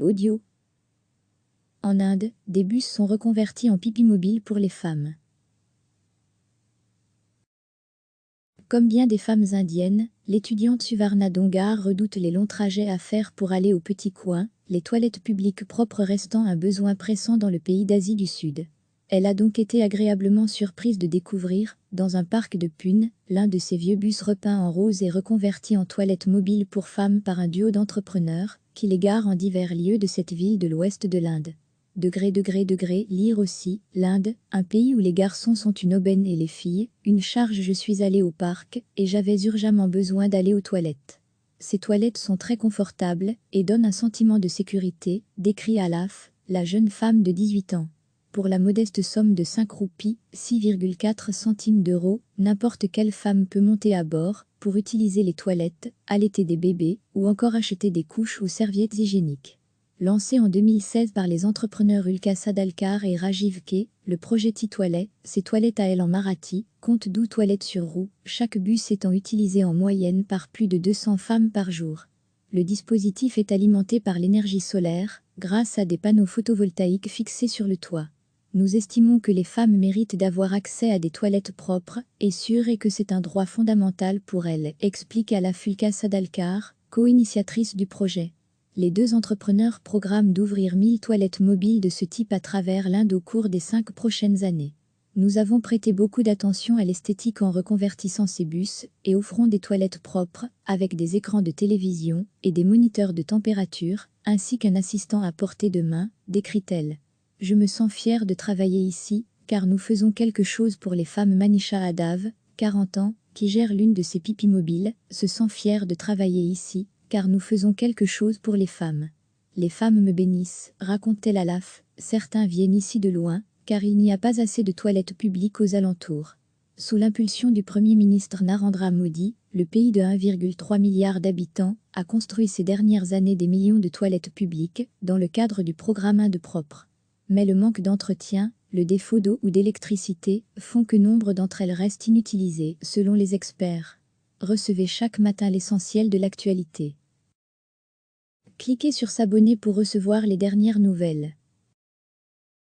Audio. En Inde, des bus sont reconvertis en pipi mobile pour les femmes. Comme bien des femmes indiennes, l'étudiante Suvarna Dongar redoute les longs trajets à faire pour aller au petit coin, les toilettes publiques propres restant un besoin pressant dans le pays d'Asie du Sud. Elle a donc été agréablement surprise de découvrir, dans un parc de Pune, l'un de ces vieux bus repeints en rose et reconvertis en toilettes mobiles pour femmes par un duo d'entrepreneurs, qui les gare en divers lieux de cette ville de l'ouest de l'Inde. Lire aussi, l'Inde, un pays où les garçons sont une aubaine et les filles, une charge. Je suis allée au parc, et j'avais urgemment besoin d'aller aux toilettes. Ces toilettes sont très confortables, et donnent un sentiment de sécurité, décrit Alaf, la jeune femme de 18 ans. Pour la modeste somme de 5 roupies, 6,4 centimes d'euros, n'importe quelle femme peut monter à bord, pour utiliser les toilettes, allaiter des bébés, ou encore acheter des couches ou serviettes hygiéniques. Lancé en 2016 par les entrepreneurs Ulka Sadalkar et Rajiv K, le projet T-Toilet, ces toilettes à elle en marathi, compte 12 toilettes sur roue, chaque bus étant utilisé en moyenne par plus de 200 femmes par jour. Le dispositif est alimenté par l'énergie solaire, grâce à des panneaux photovoltaïques fixés sur le toit. Nous estimons que les femmes méritent d'avoir accès à des toilettes propres et sûres et que c'est un droit fondamental pour elles, explique Alaf Ulka Sadalkar, co-initiatrice du projet. Les deux entrepreneurs programment d'ouvrir 1000 toilettes mobiles de ce type à travers l'Inde au cours des 5 prochaines années. Nous avons prêté beaucoup d'attention à l'esthétique en reconvertissant ces bus et offrons des toilettes propres, avec des écrans de télévision et des moniteurs de température, ainsi qu'un assistant à portée de main, décrit-elle. Je me sens fière de travailler ici, car nous faisons quelque chose pour les femmes. Manisha Adav, 40 ans, qui gère l'une de ces pipis mobiles, se sent fière de travailler ici, car nous faisons quelque chose pour les femmes. Les femmes me bénissent, raconte-t-elle Alaf, certains viennent ici de loin, car il n'y a pas assez de toilettes publiques aux alentours. Sous l'impulsion du Premier ministre Narendra Modi, le pays de 1,3 milliard d'habitants a construit ces dernières années des millions de toilettes publiques, dans le cadre du programme Inde propre. Mais le manque d'entretien, le défaut d'eau ou d'électricité, font que nombre d'entre elles restent inutilisées, selon les experts. Recevez chaque matin l'essentiel de l'actualité. Cliquez sur s'abonner pour recevoir les dernières nouvelles.